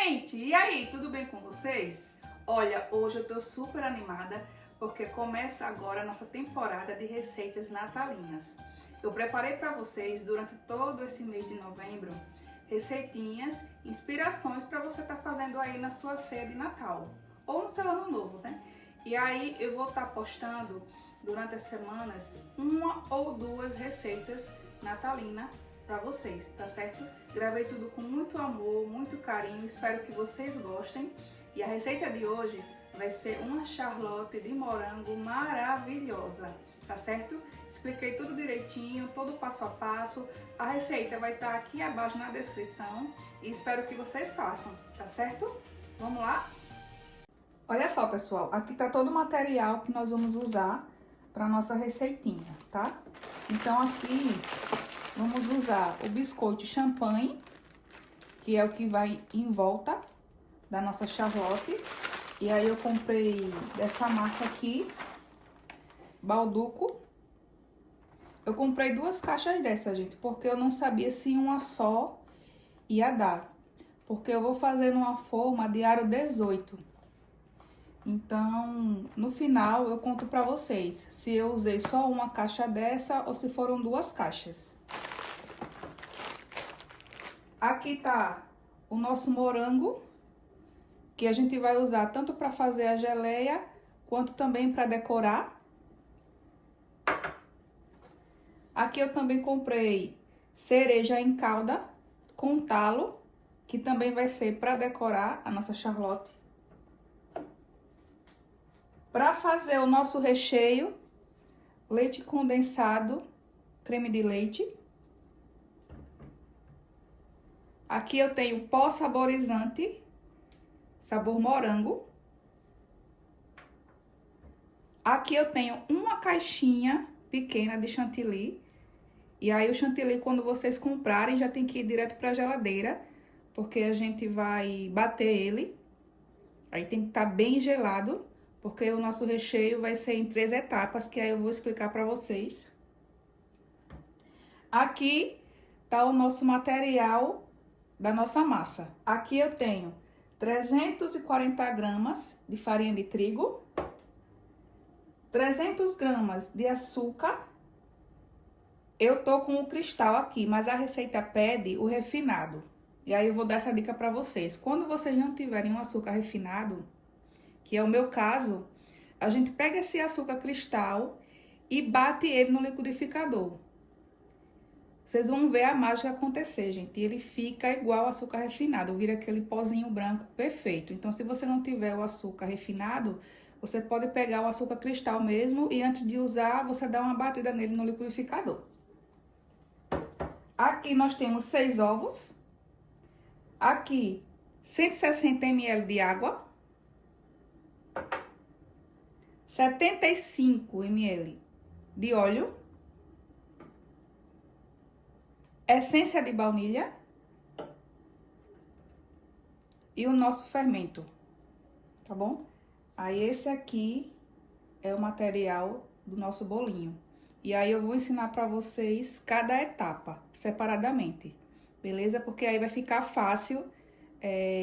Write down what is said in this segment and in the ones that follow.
gente! E aí, tudo bem com vocês? Olha, hoje eu tô super animada porque começa agora a nossa temporada de receitas natalinas. Eu preparei para vocês durante todo esse mês de novembro receitinhas, inspirações para você estar fazendo aí na sua ceia de Natal ou no seu ano novo, né? E aí eu vou estar postando durante as semanas uma ou duas receitas natalinas para vocês, tá certo? Gravei tudo com muito amor, muito carinho, espero que vocês gostem. E a receita de hoje vai ser uma charlotte de morango maravilhosa, tá certo? Expliquei tudo direitinho, todo passo a passo. A receita vai estar aqui abaixo na descrição e espero que vocês façam, tá certo? Vamos lá? Olha só, pessoal, aqui tá todo o material que nós vamos usar para nossa receitinha, tá? Então aqui vamos usar o biscoito champanhe, que é o que vai em volta da nossa charlotte. E aí eu comprei dessa marca aqui, Balduco. Eu comprei duas caixas dessa, gente, porque eu não sabia se uma só ia dar. Porque eu vou fazer numa forma de aro 18. Então, no final eu conto pra vocês se eu usei só uma caixa dessa ou se foram duas caixas. Aqui tá o nosso morango, que a gente vai usar tanto para fazer a geleia, quanto também para decorar. Aqui eu também comprei cereja em calda com talo, que também vai ser para decorar a nossa charlotte. Para fazer o nosso recheio, leite condensado, creme de leite. Aqui eu tenho pó saborizante, sabor morango. Aqui eu tenho uma caixinha pequena de chantilly. E aí o chantilly, quando vocês comprarem, já tem que ir direto para a geladeira, porque a gente vai bater ele. Aí tem que estar bem gelado, porque o nosso recheio vai ser em 3 etapas, que aí eu vou explicar para vocês. Aqui tá o nosso material da nossa massa. Aqui eu tenho 340 gramas de farinha de trigo, 300 gramas de açúcar. Eu tô com o cristal aqui, mas a receita pede o refinado. E aí eu vou dar essa dica para vocês. Quando vocês não tiverem um açúcar refinado, que é o meu caso, a gente pega esse açúcar cristal e bate ele no liquidificador. Vocês vão ver a mágica acontecer, gente. Ele fica igual ao açúcar refinado, vira aquele pozinho branco perfeito. Então, se você não tiver o açúcar refinado, você pode pegar o açúcar cristal mesmo e antes de usar, você dá uma batida nele no liquidificador. Aqui nós temos 6 ovos. Aqui, 160 ml de água. 75 ml de óleo. Essência de baunilha e o nosso fermento, tá bom? Aí esse aqui é o material do nosso bolinho. E aí eu vou ensinar pra vocês cada etapa, separadamente, beleza? Porque aí vai ficar fácil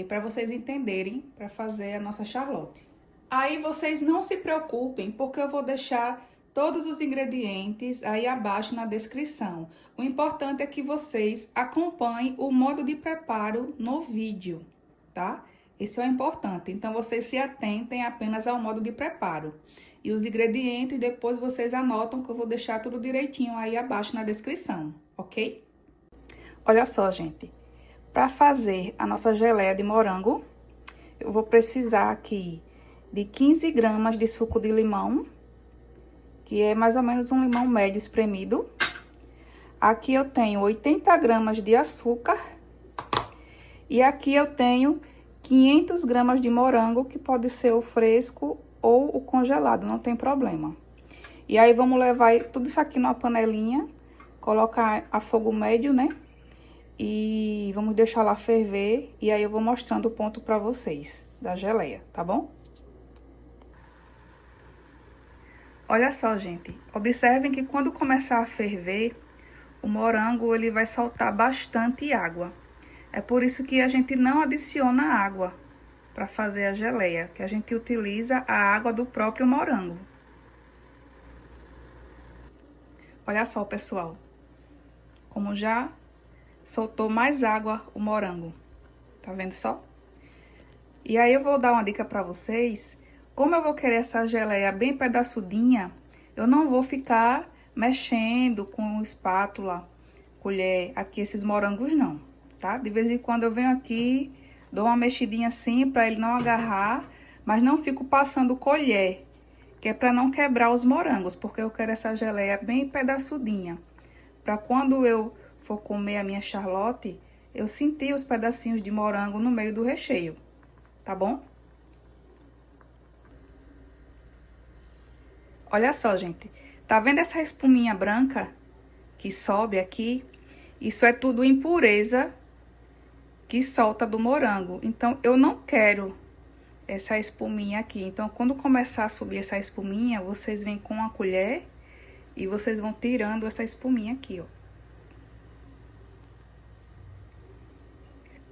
pra vocês entenderem pra fazer a nossa charlotte. Aí vocês não se preocupem, porque eu vou deixar todos os ingredientes aí abaixo na descrição. O importante é que vocês acompanhem o modo de preparo no vídeo, tá? Esse é o importante. Então, vocês se atentem apenas ao modo de preparo. E os ingredientes, depois vocês anotam que eu vou deixar tudo direitinho aí abaixo na descrição, ok? Olha só, gente. Para fazer a nossa geleia de morango, eu vou precisar aqui de 15 gramas de suco de limão, que é mais ou menos um limão médio espremido. Aqui eu tenho 80 gramas de açúcar. E aqui eu tenho 500 gramas de morango, que pode ser o fresco ou o congelado, não tem problema. E aí vamos levar tudo isso aqui numa panelinha, colocar a fogo médio, né? E vamos deixar lá ferver, e aí eu vou mostrando o ponto pra vocês da geleia, tá bom? Olha só, gente, observem que quando começar a ferver, o morango ele vai soltar bastante água. É por isso que a gente não adiciona água para fazer a geleia, que a gente utiliza a água do próprio morango. Olha só, pessoal, como já soltou mais água o morango. Tá vendo só? E aí eu vou dar uma dica para vocês. Como eu vou querer essa geleia bem pedaçudinha, eu não vou ficar mexendo com espátula, colher aqui esses morangos não, tá? De vez em quando eu venho aqui, dou uma mexidinha assim para ele não agarrar, mas não fico passando colher, que é para não quebrar os morangos, porque eu quero essa geleia bem pedaçudinha. Para quando eu for comer a minha Charlotte, eu sentir os pedacinhos de morango no meio do recheio, tá bom? Olha só, gente. Tá vendo essa espuminha branca que sobe aqui? Isso é tudo impureza que solta do morango. Então, eu não quero essa espuminha aqui. Então, quando começar a subir essa espuminha, vocês vêm com a colher e vocês vão tirando essa espuminha aqui, ó.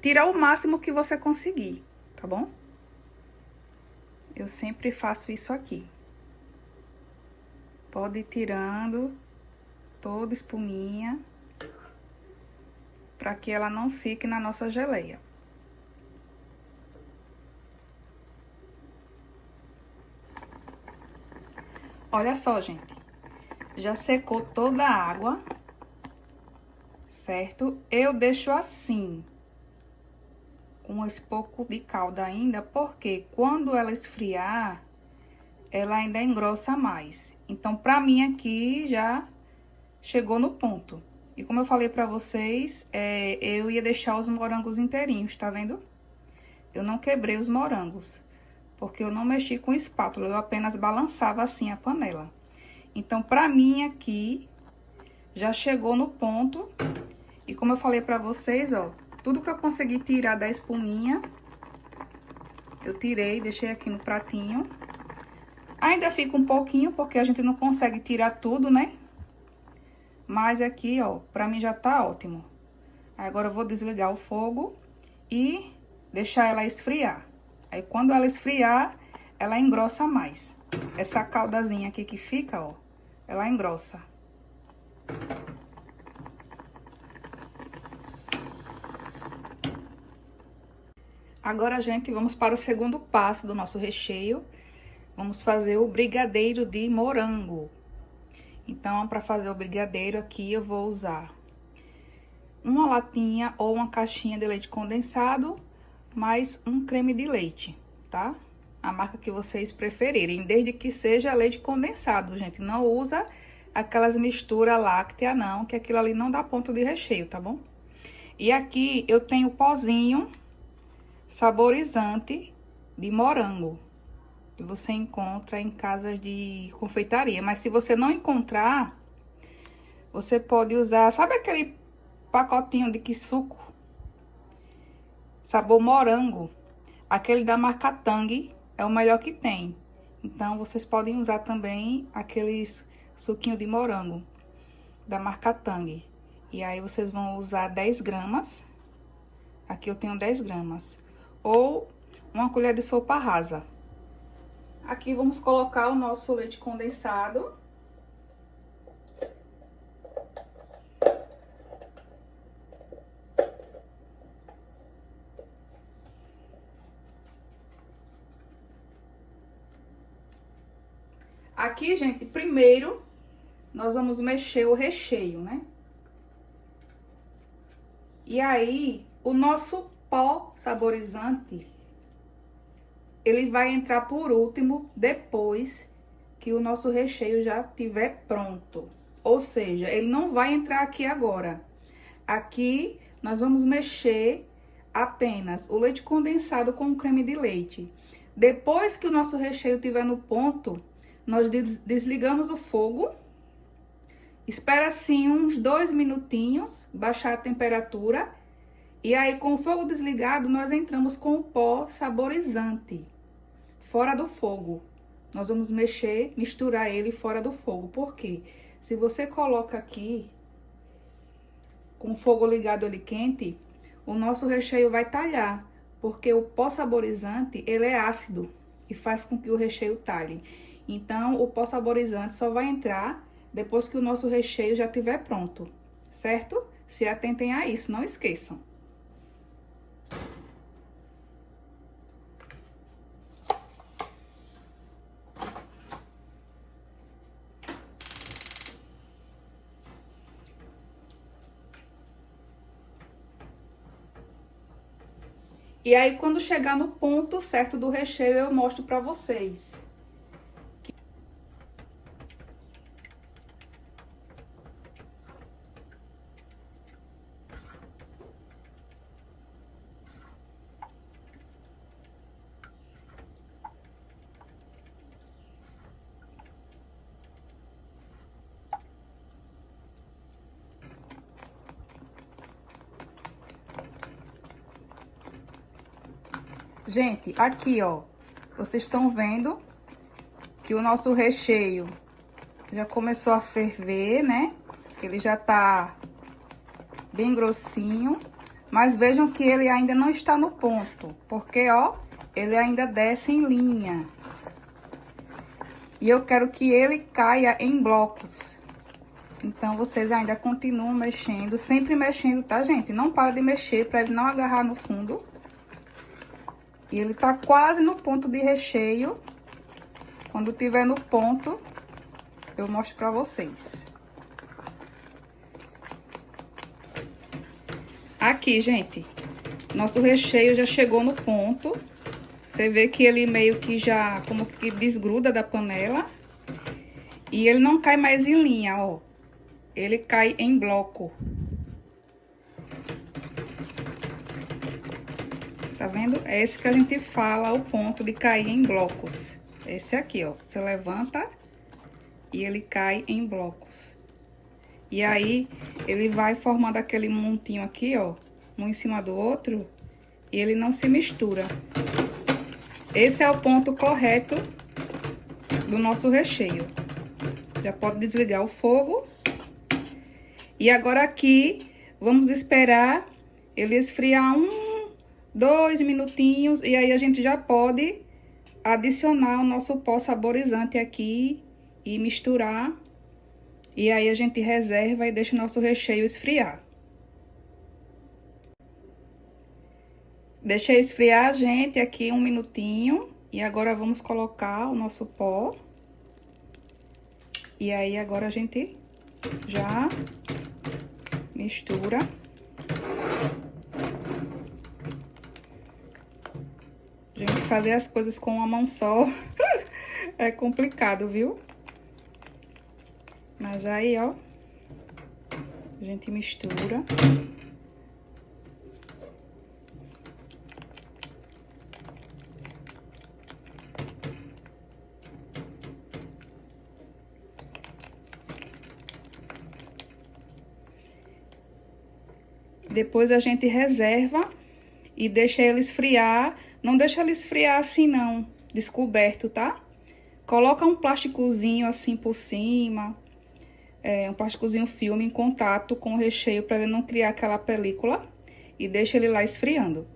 Tira o máximo que você conseguir, tá bom? Eu sempre faço isso aqui. Pode ir tirando toda espuminha, para que ela não fique na nossa geleia. Olha só, gente. Já secou toda a água, certo? Eu deixo assim, com esse pouco de calda ainda, porque quando ela esfriar, ela ainda engrossa mais. Então, pra mim aqui já chegou no ponto. E como eu falei pra vocês, eu ia deixar os morangos inteirinhos, tá vendo? Eu não quebrei os morangos, porque eu não mexi com espátula, eu apenas balançava assim a panela. Então, pra mim aqui, já chegou no ponto. E como eu falei pra vocês, ó, tudo que eu consegui tirar da espuminha, eu tirei, deixei aqui no pratinho. Ainda fica um pouquinho, porque a gente não consegue tirar tudo, né? Mas aqui, ó, pra mim já tá ótimo. Agora eu vou desligar o fogo e deixar ela esfriar. Aí, quando ela esfriar, ela engrossa mais. Essa caldazinha aqui que fica, ó, ela engrossa. Agora, gente, vamos para o segundo passo do nosso recheio. Vamos fazer o brigadeiro de morango. Então, para fazer o brigadeiro aqui, eu vou usar uma latinha ou uma caixinha de leite condensado, mais um creme de leite, tá? A marca que vocês preferirem, desde que seja leite condensado, gente. Não usa aquelas misturas láctea, não, que aquilo ali não dá ponto de recheio, tá bom? E aqui eu tenho pozinho saborizante de morango, que você encontra em casas de confeitaria. Mas se você não encontrar, você pode usar, sabe aquele pacotinho de suco? Sabor morango. Aquele da marca Tang é o melhor que tem. Então, vocês podem usar também aqueles suquinho de morango da marca Tang. E aí, vocês vão usar 10 gramas. Aqui eu tenho 10 gramas. Ou uma colher de sopa rasa. Aqui vamos colocar o nosso leite condensado. Aqui, gente, primeiro nós vamos mexer o recheio, né? E aí, o nosso pó saborizante, ele vai entrar por último, depois que o nosso recheio já estiver pronto. Ou seja, ele não vai entrar aqui agora. Aqui, nós vamos mexer apenas o leite condensado com o creme de leite. Depois que o nosso recheio estiver no ponto, nós desligamos o fogo. Espera assim uns 2 minutinhos, baixar a temperatura. E aí, com o fogo desligado, nós entramos com o pó saborizante fora do fogo. Nós vamos mexer, misturar ele fora do fogo. Por quê? Se você coloca aqui com o fogo ligado ali quente, o nosso recheio vai talhar, porque o pó saborizante, ele é ácido e faz com que o recheio talhe. Então, o pó saborizante só vai entrar depois que o nosso recheio já estiver pronto, certo? Se atentem a isso, não esqueçam. E aí, quando chegar no ponto certo do recheio, eu mostro pra vocês. Gente, aqui, ó, vocês estão vendo que o nosso recheio já começou a ferver, né? Ele já tá bem grossinho, mas vejam que ele ainda não está no ponto, porque, ó, ele ainda desce em linha. E eu quero que ele caia em blocos. Então, vocês ainda continuam mexendo, sempre mexendo, tá, gente? Não para de mexer para ele não agarrar no fundo. E ele tá quase no ponto de recheio. Quando tiver no ponto, eu mostro pra vocês. Aqui, gente, nosso recheio já chegou no ponto. Você vê que ele meio que já, como que desgruda da panela. E ele não cai mais em linha, ó. Ele cai em bloco. Tá vendo? É esse que a gente fala, o ponto de cair em blocos. Esse aqui, ó. Você levanta e ele cai em blocos. E aí, ele vai formando aquele montinho aqui, ó. Um em cima do outro. E ele não se mistura. Esse é o ponto correto do nosso recheio. Já pode desligar o fogo. E agora aqui, vamos esperar ele esfriar 2 minutinhos, e aí a gente já pode adicionar o nosso pó saborizante aqui e misturar. E aí a gente reserva e deixa o nosso recheio esfriar. Deixei esfriar, gente, aqui 1 minutinho. E agora vamos colocar o nosso pó. E aí agora a gente já mistura. Gente, fazer as coisas com uma mão só é complicado, viu? Mas aí, ó, a gente mistura. Depois a gente reserva e deixa ele esfriar. Não deixa ele esfriar assim, não, descoberto, tá? Coloca um plásticozinho assim por cima, um plásticozinho filme em contato com o recheio para ele não criar aquela película. E deixa ele lá esfriando.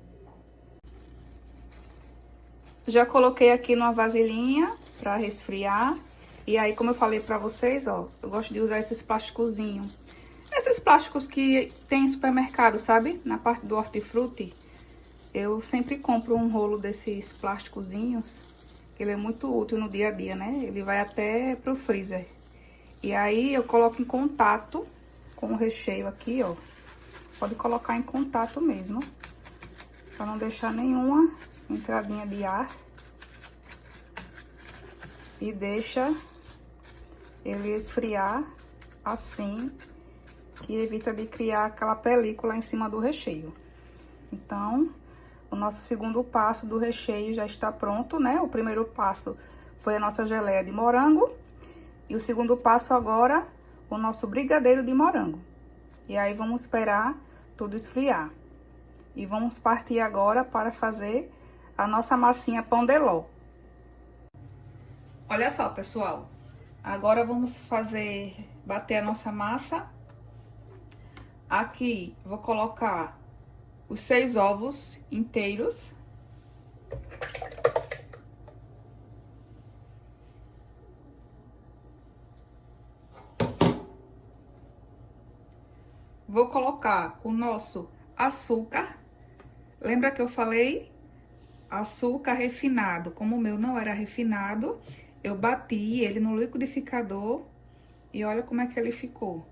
Já coloquei aqui numa vasilhinha para resfriar. E aí, como eu falei para vocês, ó, eu gosto de usar esses plásticozinhos. Esses plásticos que tem em supermercado, sabe? Na parte do hortifruti. Eu sempre compro um rolo desses plásticozinhos, que ele é muito útil no dia a dia, né? Ele vai até pro freezer. E aí eu coloco em contato com o recheio aqui, ó. Pode colocar em contato mesmo, pra não deixar nenhuma entradinha de ar. E deixa ele esfriar assim, que evita de criar aquela película em cima do recheio. Então, o nosso segundo passo do recheio já está pronto, né? O primeiro passo foi a nossa geleia de morango. E o segundo passo agora, o nosso brigadeiro de morango. E aí, vamos esperar tudo esfriar. E vamos partir agora para fazer a nossa massinha pão de ló. Olha só, pessoal. Agora, vamos bater a nossa massa. Aqui, vou colocar os 6 ovos inteiros. Vou colocar o nosso açúcar. Lembra que eu falei? Açúcar refinado. Como o meu não era refinado, eu bati ele no liquidificador e olha como é que ele ficou.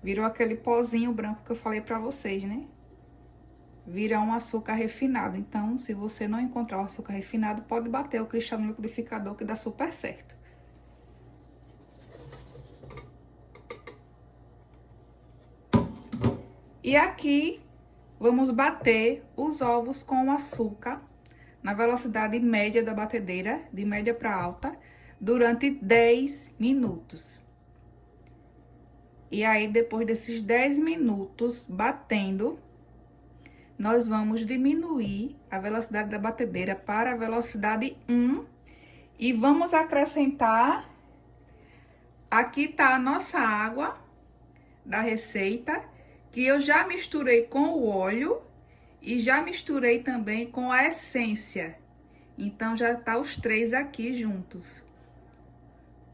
Virou aquele pozinho branco que eu falei pra vocês, né? Vira um açúcar refinado. Então, se você não encontrar o açúcar refinado, pode bater o cristal no liquidificador que dá super certo. E aqui, vamos bater os ovos com o açúcar na velocidade média da batedeira, de média para alta, durante 10 minutos. E aí, depois desses 10 minutos batendo, nós vamos diminuir a velocidade da batedeira para a velocidade 1 e vamos acrescentar. Aqui tá a nossa água da receita, que eu já misturei com o óleo e já misturei também com a essência. Então, já tá os 3 aqui juntos.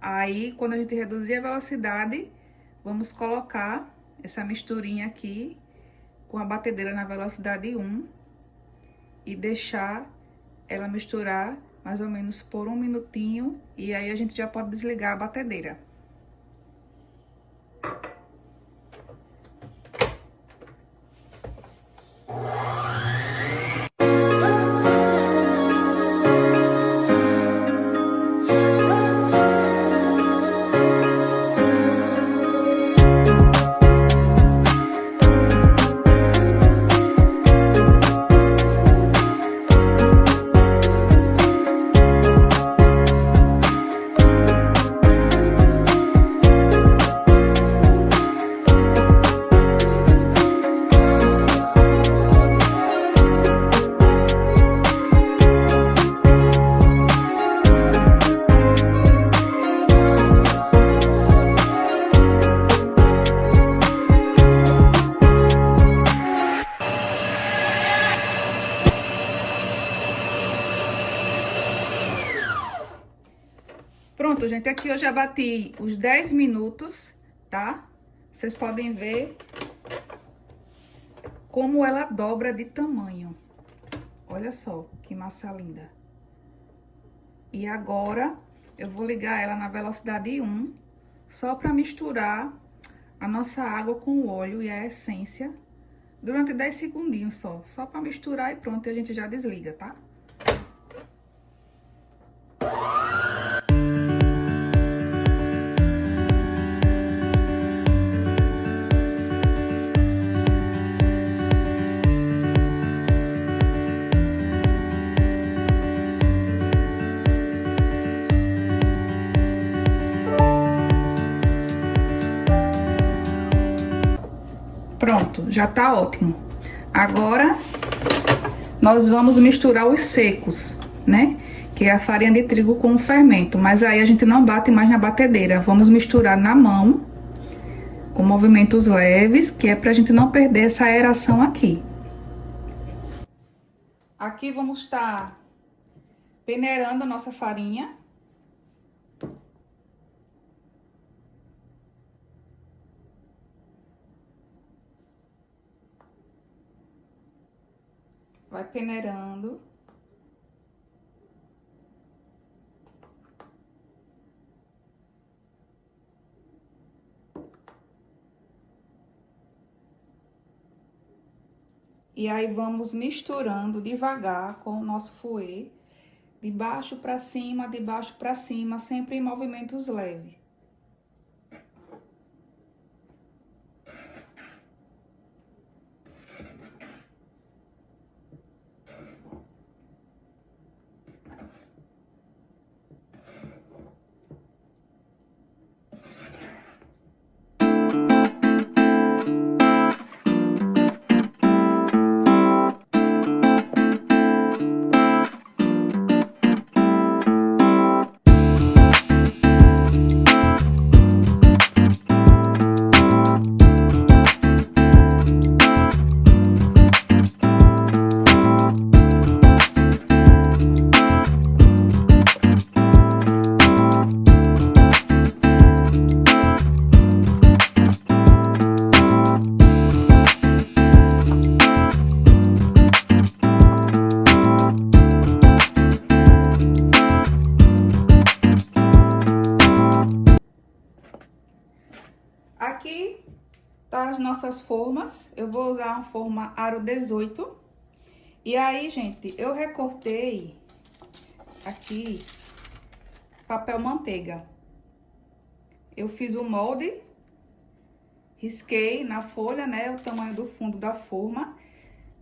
Aí, quando a gente reduzir a velocidade, vamos colocar essa misturinha aqui com a batedeira na velocidade 1 e deixar ela misturar mais ou menos por 1 minutinho. E aí, a gente já pode desligar a batedeira. Pronto, gente, aqui eu já bati os 10 minutos, tá? Vocês podem ver como ela dobra de tamanho. Olha só que massa linda. E agora, eu vou ligar ela na velocidade 1, só pra misturar a nossa água com o óleo e a essência durante 10 segundinhos só pra misturar e pronto, e a gente já desliga, tá? Pronto, já tá ótimo. Agora, nós vamos misturar os secos, né? Que é a farinha de trigo com o fermento. Mas aí a gente não bate mais na batedeira. Vamos misturar na mão, com movimentos leves, que é pra gente não perder essa aeração aqui. Aqui vamos estar peneirando a nossa farinha. Vai peneirando. E aí, vamos misturando devagar com o nosso fouet, de baixo pra cima, sempre em movimentos leves. nossas formas. Eu vou usar uma forma aro 18. E aí, gente, eu recortei aqui papel manteiga. Eu fiz o molde, risquei na folha, né, o tamanho do fundo da forma.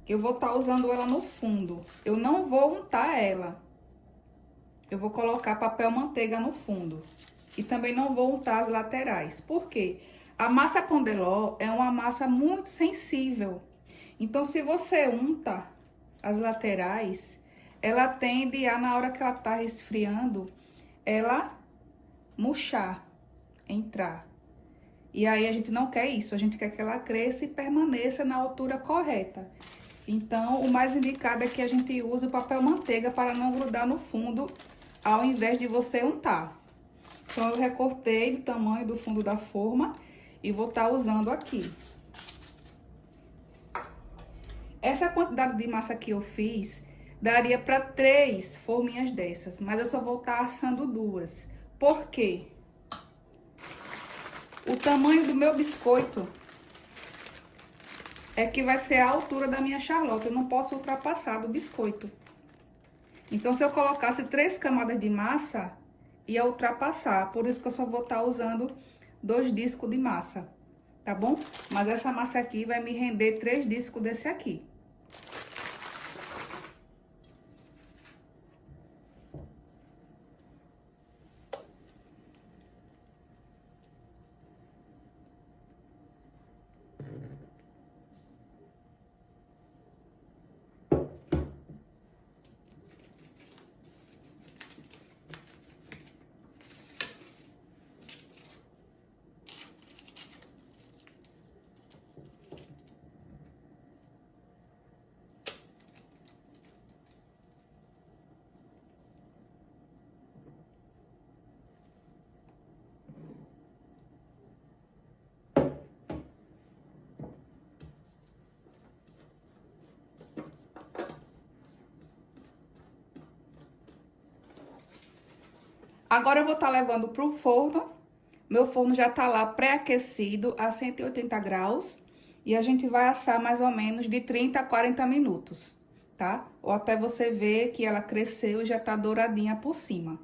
Eu vou estar usando ela no fundo. Eu não vou untar ela. Eu vou colocar papel manteiga no fundo. E também não vou untar as laterais. Por quê? A massa pão de ló é uma massa muito sensível. Então, se você unta as laterais, ela tende a, na hora que ela tá resfriando, ela murchar, entrar. E aí, a gente não quer isso. A gente quer que ela cresça e permaneça na altura correta. Então, o mais indicado é que a gente use o papel manteiga para não grudar no fundo, ao invés de você untar. Então, eu recortei o tamanho do fundo da forma e vou estar usando aqui. Essa quantidade de massa que eu fiz daria para 3 forminhas dessas, mas eu só vou estar assando 2. Por quê? O tamanho do meu biscoito é que vai ser a altura da minha charlotte. Eu não posso ultrapassar do biscoito. Então, se eu colocasse 3 camadas de massa, ia ultrapassar. Por isso que eu só vou estar usando 2 discos de massa, tá bom? Mas essa massa aqui vai me render 3 discos desse aqui. Agora eu vou estar levando pro forno. Meu forno já tá lá pré-aquecido a 180 graus. E a gente vai assar mais ou menos de 30 a 40 minutos, tá? Ou até você ver que ela cresceu e já tá douradinha por cima.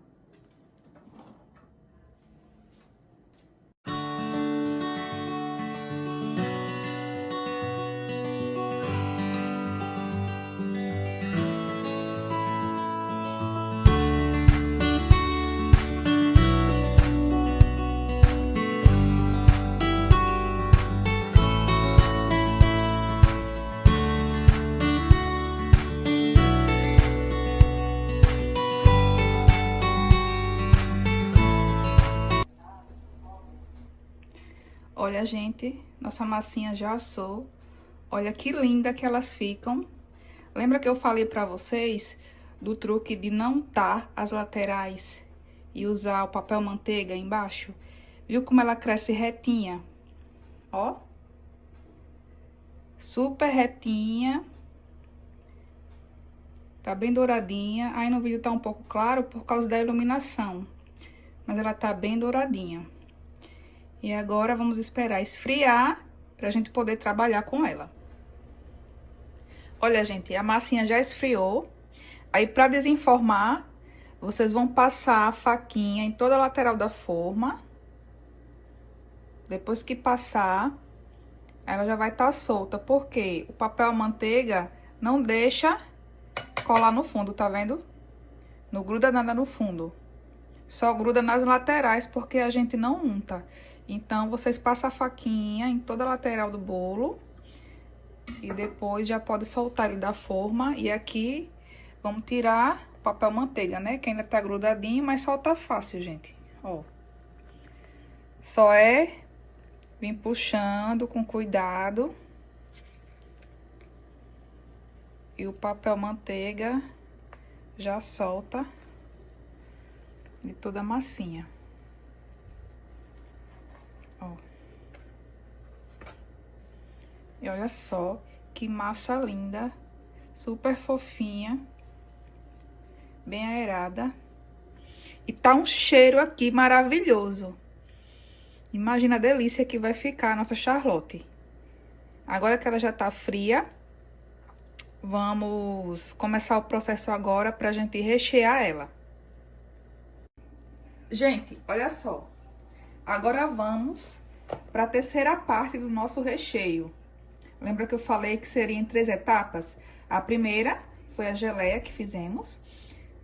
Olha, gente, nossa massinha já assou. Olha que linda que elas ficam. Lembra que eu falei pra vocês do truque de não untar as laterais e usar o papel manteiga embaixo? Viu como ela cresce retinha? Ó. Super retinha. Tá bem douradinha. Aí no vídeo tá um pouco claro por causa da iluminação. Mas ela tá bem douradinha. E agora vamos esperar esfriar pra gente poder trabalhar com ela. Olha, gente, a massinha já esfriou. Aí, pra desenformar, vocês vão passar a faquinha em toda a lateral da forma. Depois que passar, ela já vai estar solta, porque o papel manteiga não deixa colar no fundo, tá vendo? Não gruda nada no fundo. Só gruda nas laterais, porque a gente não unta. Então, vocês passam a faquinha em toda a lateral do bolo. E depois já pode soltar ele da forma. E aqui, vamos tirar o papel manteiga, né? Que ainda tá grudadinho, mas solta fácil, gente. Ó. Só é vir puxando com cuidado. E o papel manteiga já solta de toda a massinha. Ó. E olha só que massa linda, super fofinha, bem aerada. E tá um cheiro aqui maravilhoso. Imagina a delícia que vai ficar a nossa charlotte. Agora que ela já tá fria, vamos começar o processo agora pra gente rechear ela. Gente, olha só. Agora vamos para a terceira parte do nosso recheio. Lembra que eu falei que seria em 3 etapas? A primeira foi a geleia que fizemos.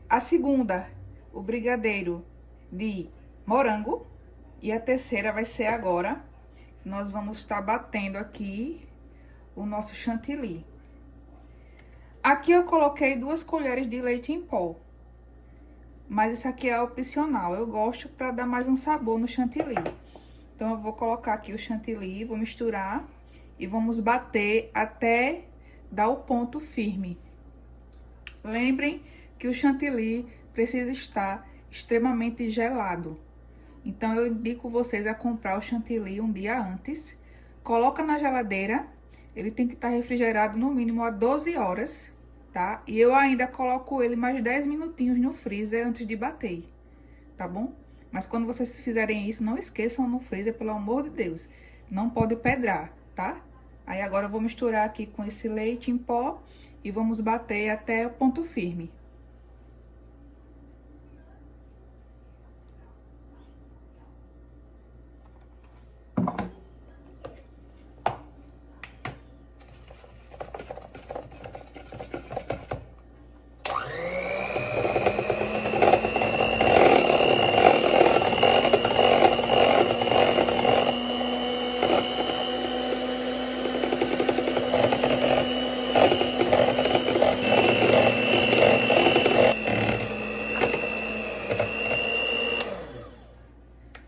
A segunda, o brigadeiro de morango. E a terceira vai ser agora. Nós vamos estar batendo aqui o nosso chantilly. Aqui eu coloquei 2 colheres de leite em pó. Mas isso aqui é opcional. Eu gosto para dar mais um sabor no chantilly. Então, eu vou colocar aqui o chantilly, vou misturar e vamos bater até dar o ponto firme. Lembrem que o chantilly precisa estar extremamente gelado. Então, eu indico vocês a comprar o chantilly um dia antes. Coloca na geladeira, ele tem que estar refrigerado no mínimo a 12 horas, tá? E eu ainda coloco ele mais 10 minutinhos no freezer antes de bater, tá bom? Mas quando vocês fizerem isso, não esqueçam no freezer, pelo amor de Deus. Não pode pedrar, tá? Aí agora eu vou misturar aqui com esse leite em pó e vamos bater até o ponto firme.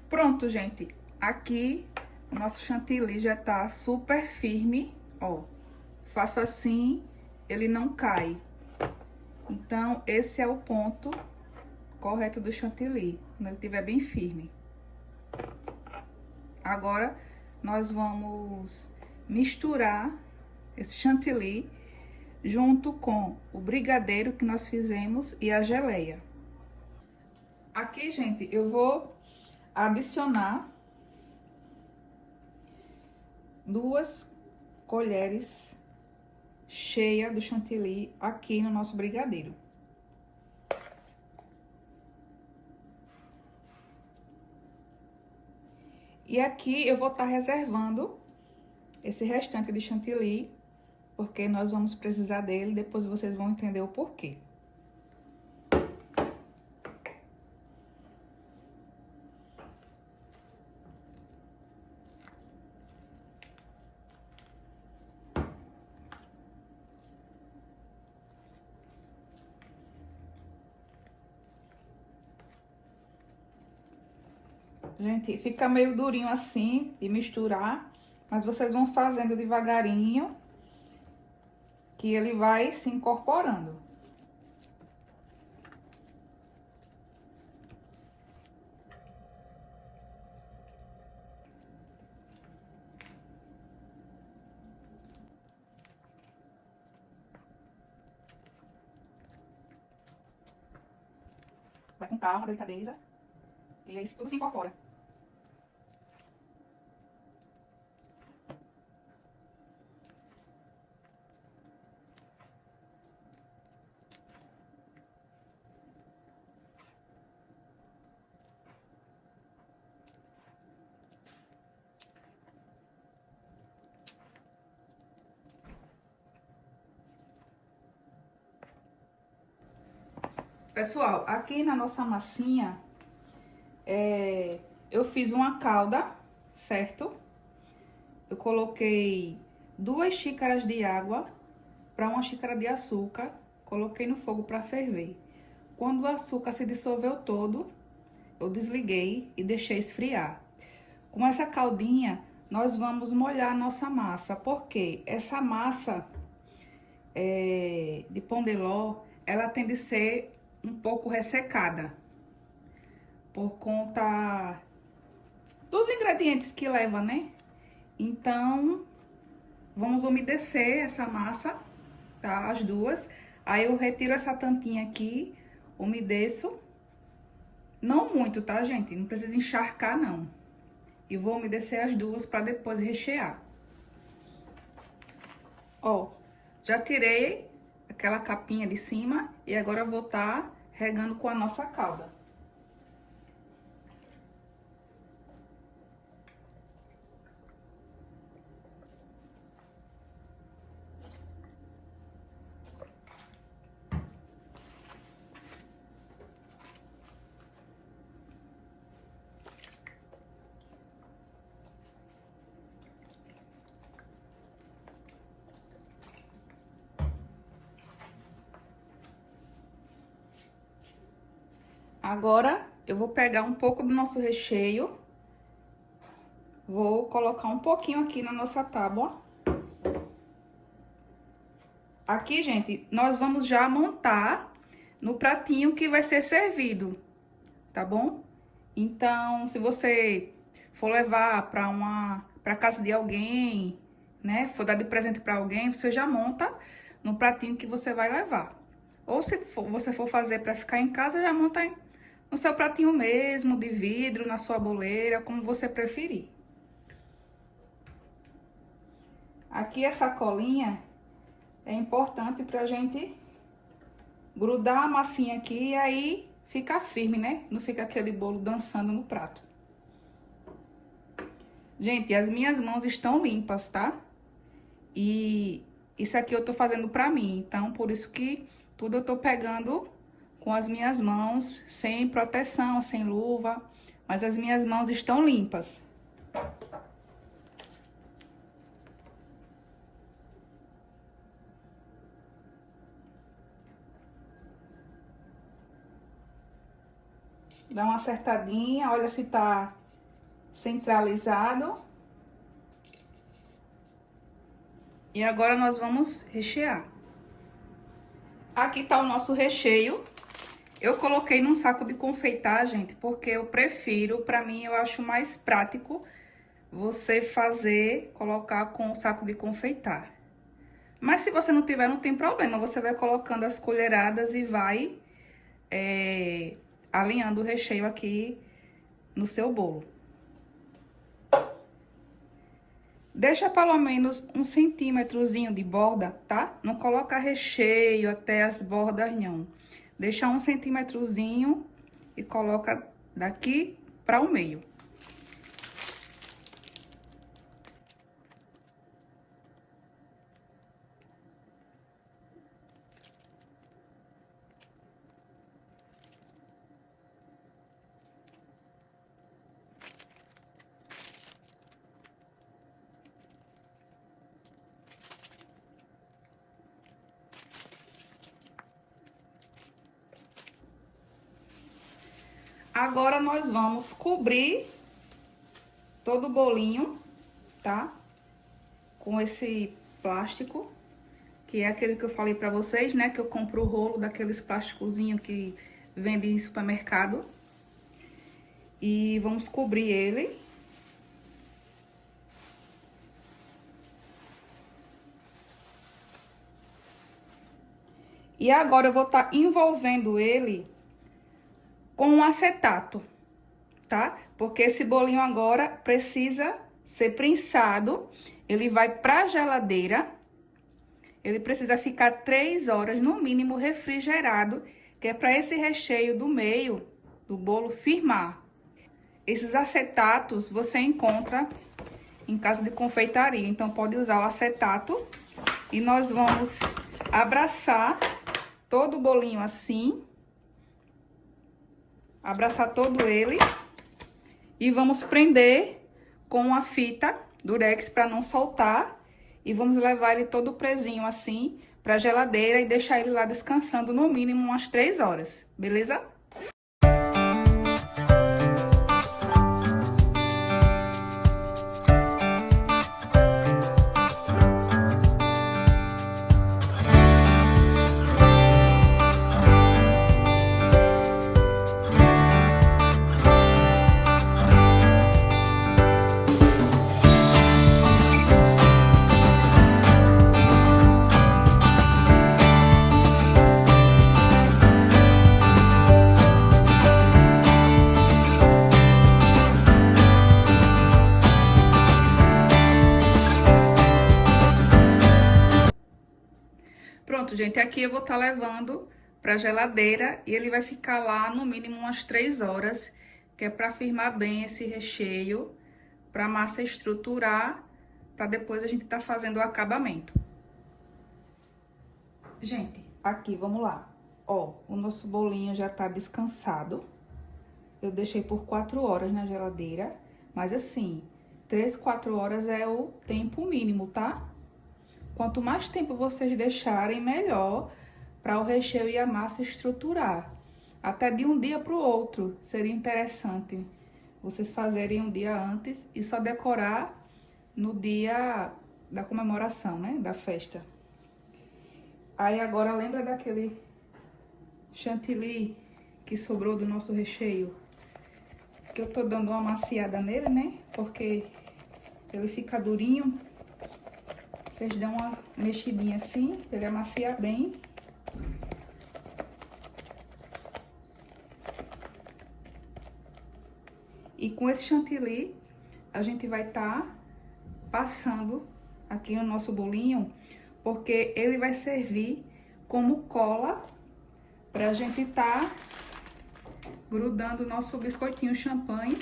Pronto, gente. Aqui o nosso chantilly já tá super firme, ó. Faço assim, ele não cai. Então, esse é o ponto correto do chantilly, quando ele estiver bem firme. Agora, nós vamos misturar esse chantilly junto com o brigadeiro que nós fizemos e a geleia. Aqui, gente, eu vou adicionar 2 colheres cheias do chantilly aqui no nosso brigadeiro. E aqui eu vou estar reservando esse restante de chantilly, porque nós vamos precisar dele, depois vocês vão entender o porquê. Gente, fica meio durinho assim de misturar, mas vocês vão fazendo devagarinho, que ele vai se incorporando. Vai com calma, delicadeza, e aí tudo se incorpora. Pessoal, aqui na nossa massinha, eu fiz uma calda, certo? Eu coloquei 2 xícaras de água para 1 xícara de açúcar, coloquei no fogo para ferver. Quando o açúcar se dissolveu todo, eu desliguei e deixei esfriar. Com essa caldinha, nós vamos molhar a nossa massa, porque essa massa de pão de ló, ela tem de ser um pouco ressecada, por conta dos ingredientes que leva, né? Então, vamos umedecer essa massa, tá? As duas. Aí eu retiro essa tampinha aqui, umedeço. Não muito, tá, gente? Não precisa encharcar, não. E vou umedecer as duas para depois rechear. Ó, já tirei aquela capinha de cima e agora eu vou estar regando com a nossa calda. Agora, eu vou pegar um pouco do nosso recheio, vou colocar um pouquinho aqui na nossa tábua. Aqui, gente, nós vamos já montar no pratinho que vai ser servido, tá bom? Então, se você for levar para casa de alguém, né, for dar de presente para alguém, você já monta no pratinho que você vai levar. Ou se você for fazer para ficar em casa, já monta no seu pratinho mesmo, de vidro, na sua boleira, como você preferir. Aqui essa colinha é importante pra gente grudar a massinha aqui e aí ficar firme, né? Não fica aquele bolo dançando no prato. Gente, as minhas mãos estão limpas, tá? E isso aqui eu tô fazendo pra mim, então por isso que tudo eu tô pegando com as minhas mãos, sem proteção, sem luva, mas as minhas mãos estão limpas. Dá uma acertadinha, olha se tá centralizado. E agora nós vamos rechear. Aqui tá o nosso recheio. Eu coloquei num saco de confeitar, gente, porque eu prefiro, pra mim, eu acho mais prático você fazer, colocar com o saco de confeitar. Mas se você não tiver, não tem problema, você vai colocando as colheradas e vai alinhando o recheio aqui no seu bolo. Deixa pelo menos 1 centímetrozinho de borda, tá? Não coloca recheio até as bordas, não. Deixa 1 centímetrozinho e coloca daqui para o meio. Agora, nós vamos cobrir todo o bolinho, tá? Com esse plástico, que é aquele que eu falei pra vocês, né? Que eu compro o rolo daqueles plásticozinhos que vende em supermercado. E vamos cobrir ele. E agora eu vou estar envolvendo ele com um acetato, tá? Porque esse bolinho agora precisa ser prensado, ele vai pra geladeira, ele precisa ficar 3 horas, no mínimo, refrigerado, que é para esse recheio do meio do bolo firmar. Esses acetatos você encontra em casa de confeitaria, então pode usar o acetato. E nós vamos abraçar todo o bolinho assim. Abraçar todo ele e vamos prender com a fita durex para não soltar e vamos levar ele todo presinho assim para geladeira e deixar ele lá descansando no mínimo umas 3 horas, beleza? Gente, aqui eu vou estar levando para geladeira e ele vai ficar lá no mínimo umas 3 horas, que é para firmar bem esse recheio, para a massa estruturar, para depois a gente tá fazendo o acabamento. Gente, aqui, vamos lá. Ó, o nosso bolinho já tá descansado. Eu deixei por 4 horas na geladeira, mas assim, 3, 4 horas é o tempo mínimo, tá? Quanto mais tempo vocês deixarem, melhor para o recheio e a massa estruturar. Até de um dia para o outro, seria interessante vocês fazerem um dia antes e só decorar no dia da comemoração, né? Da festa. Aí agora lembra daquele chantilly que sobrou do nosso recheio? Que eu tô dando uma maciada nele, né? Porque ele fica durinho. Vocês dão uma mexidinha assim, pra ele amaciar bem. E com esse chantilly, a gente vai estar passando aqui no nosso bolinho, porque ele vai servir como cola pra gente estar grudando o nosso biscoitinho champanhe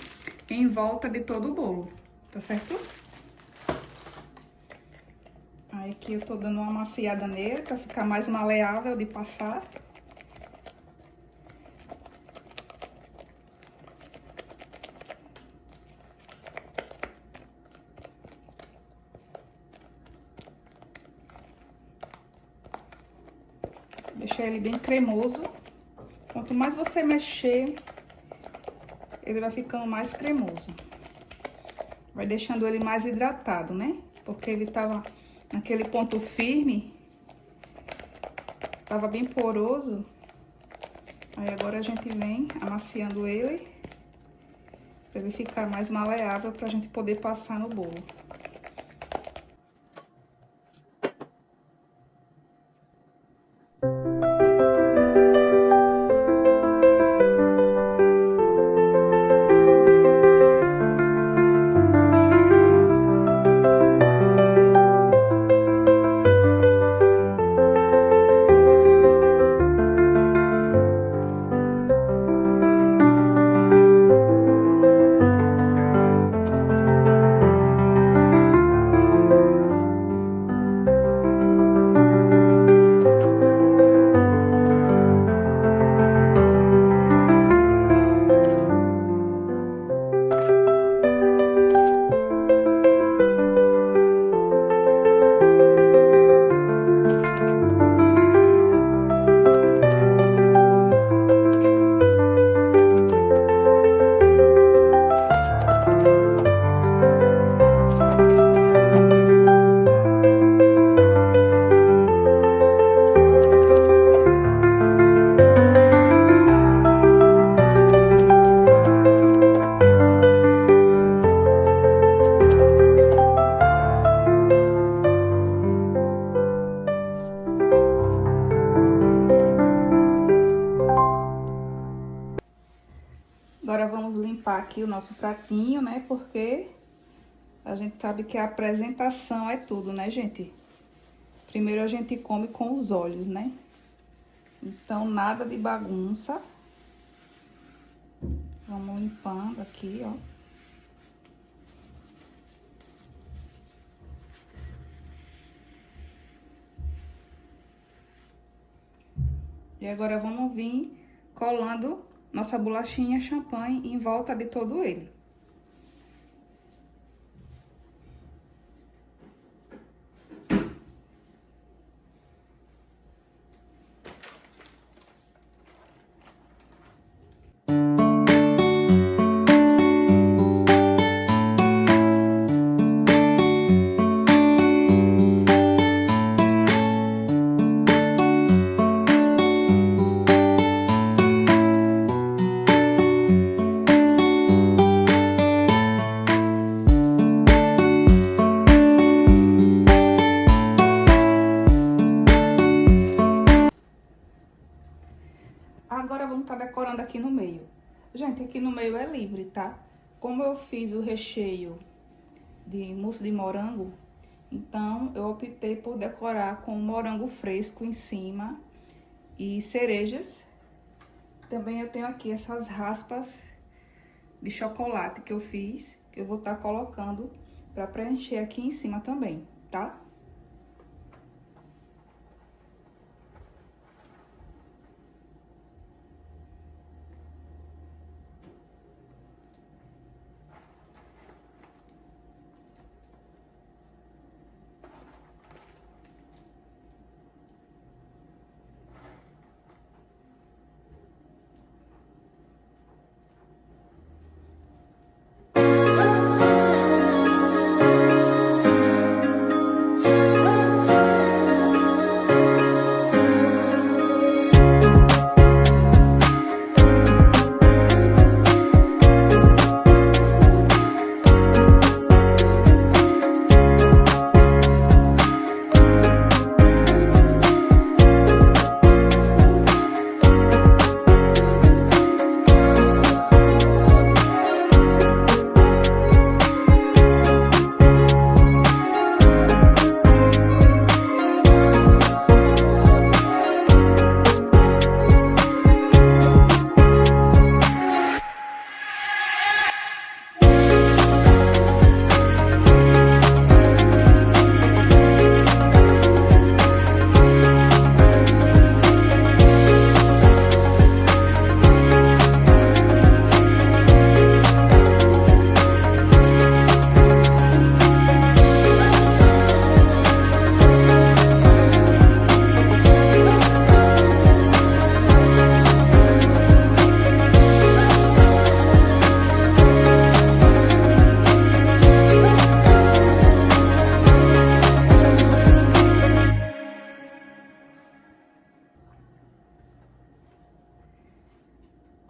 em volta de todo o bolo, tá certo? Aí aqui eu tô dando uma maciada nele pra ficar mais maleável de passar. Deixar ele bem cremoso. Quanto mais você mexer, ele vai ficando mais cremoso. Vai deixando ele mais hidratado, né? Porque ele tava naquele ponto firme, tava bem poroso. Aí agora a gente vem amaciando ele, pra ele ficar mais maleável, pra gente poder passar no bolo. Agora vamos limpar aqui o nosso pratinho, né? Porque a gente sabe que a apresentação é tudo, né, gente? Primeiro a gente come com os olhos, né? Então, nada de bagunça. Vamos limpando aqui, ó. E agora vamos vir colando nossa bolachinha champanhe em volta de todo ele. Agora vamos estar decorando aqui no meio. Gente, aqui no meio é livre, tá? Como eu fiz o recheio de mousse de morango, Então, eu optei por decorar com morango fresco em cima e cerejas. Também eu tenho aqui essas raspas de chocolate que eu fiz, que eu vou estar colocando para preencher aqui em cima também, tá?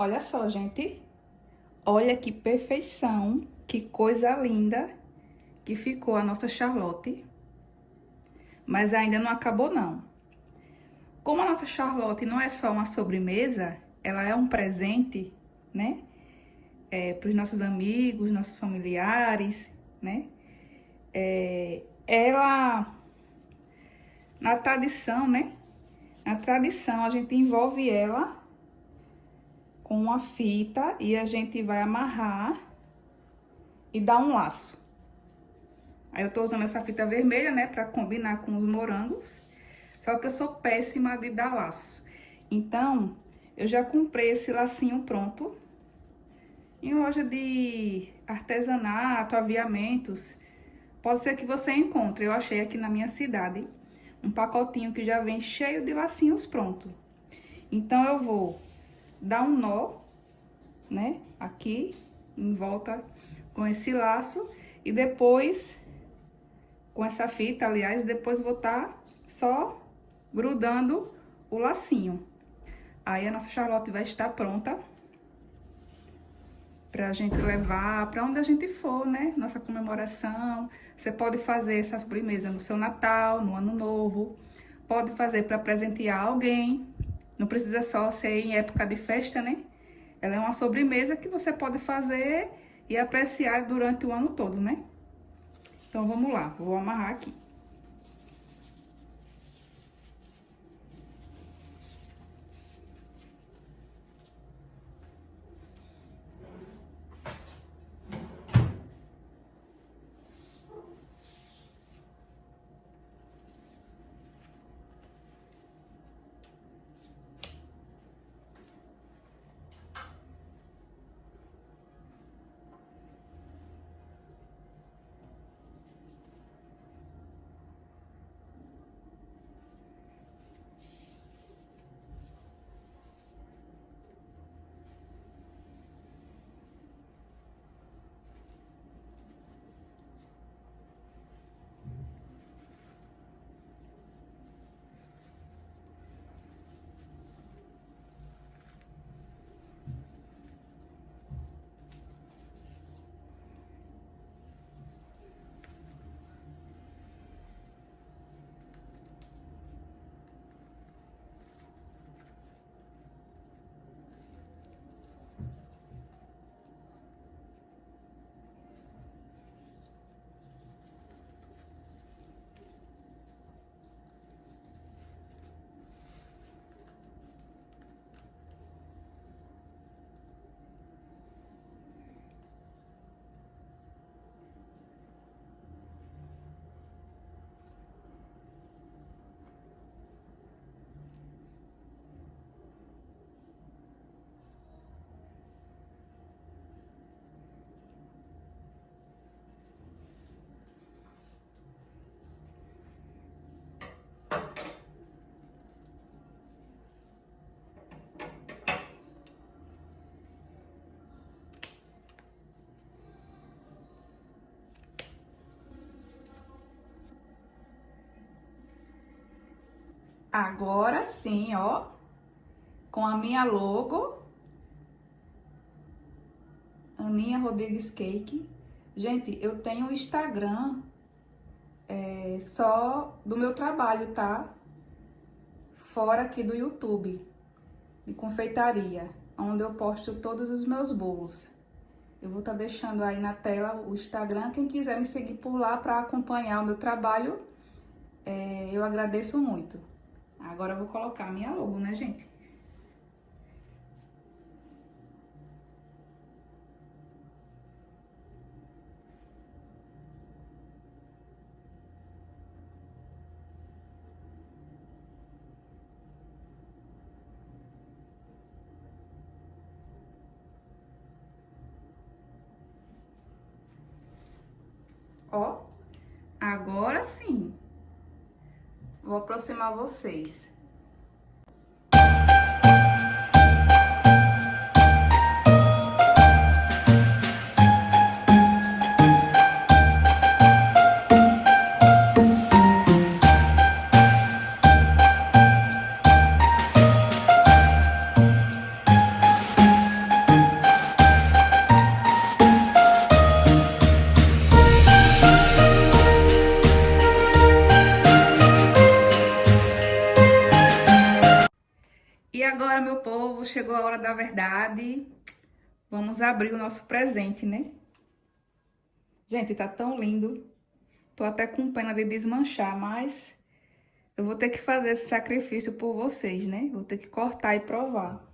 Olha só, gente. Olha que perfeição, que coisa linda que ficou a nossa Charlotte. Mas ainda não acabou, não. Como a nossa Charlotte não é só uma sobremesa, ela é um presente, né? Para os nossos amigos, nossos familiares, né? Ela, na tradição, né? Na tradição, a gente envolve ela com uma fita e a gente vai amarrar e dar um laço. Aí eu tô usando essa fita vermelha, né, pra combinar com os morangos. Só que eu sou péssima de dar laço. Então, eu já comprei esse lacinho pronto em loja de artesanato, aviamentos. Pode ser que você encontre. Eu achei aqui na minha cidade um pacotinho que já vem cheio de lacinhos pronto. Então, eu vou dar um nó, né, aqui em volta com esse laço e depois com essa fita, aliás, depois vou estar só grudando o lacinho. Aí a nossa Charlotte vai estar pronta pra gente levar pra onde a gente for, né? Nossa comemoração. Você pode fazer essa sobremesa no seu Natal, no Ano Novo. Pode fazer para presentear alguém. Não precisa só ser em época de festa, né? Ela é uma sobremesa que você pode fazer e apreciar durante o ano todo, né? Então, vamos lá. Vou amarrar aqui. Agora sim, ó, com a minha logo, Aninha Rodrigues Cake. Gente, eu tenho um Instagram só do meu trabalho, tá? Fora aqui do YouTube, de confeitaria, onde eu posto todos os meus bolos. Eu vou estar deixando aí na tela o Instagram. Quem quiser me seguir por lá para acompanhar o meu trabalho, eu agradeço muito. Agora eu vou colocar a minha logo, né, gente? Ó, agora sim. Vou aproximar vocês. E agora, meu povo, chegou a hora da verdade. Vamos abrir o nosso presente, né? Gente, tá tão lindo. Tô até com pena de desmanchar, mas eu vou ter que fazer esse sacrifício por vocês, né? Vou ter que cortar e provar.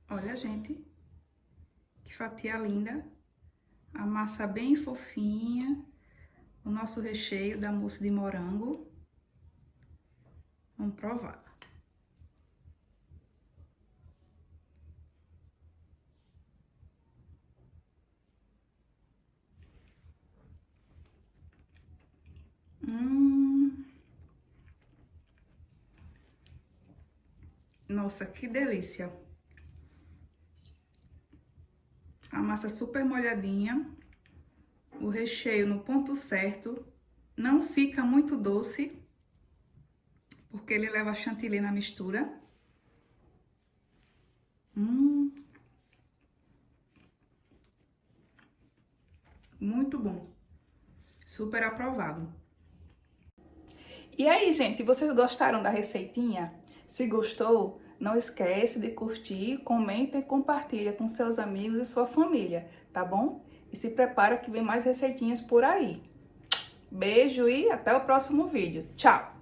Olha, gente, que fatia linda. A massa bem fofinha. O nosso recheio da mousse de morango. Vamos provar. Nossa, que delícia. A massa super molhadinha. O recheio no ponto certo. Não fica muito doce, porque ele leva chantilly na mistura. Muito bom. Super aprovado. E aí, gente, vocês gostaram da receitinha? Se gostou, não esquece de curtir, comenta e compartilha com seus amigos e sua família, tá bom? E se prepara que vem mais receitinhas por aí. Beijo e até o próximo vídeo. Tchau!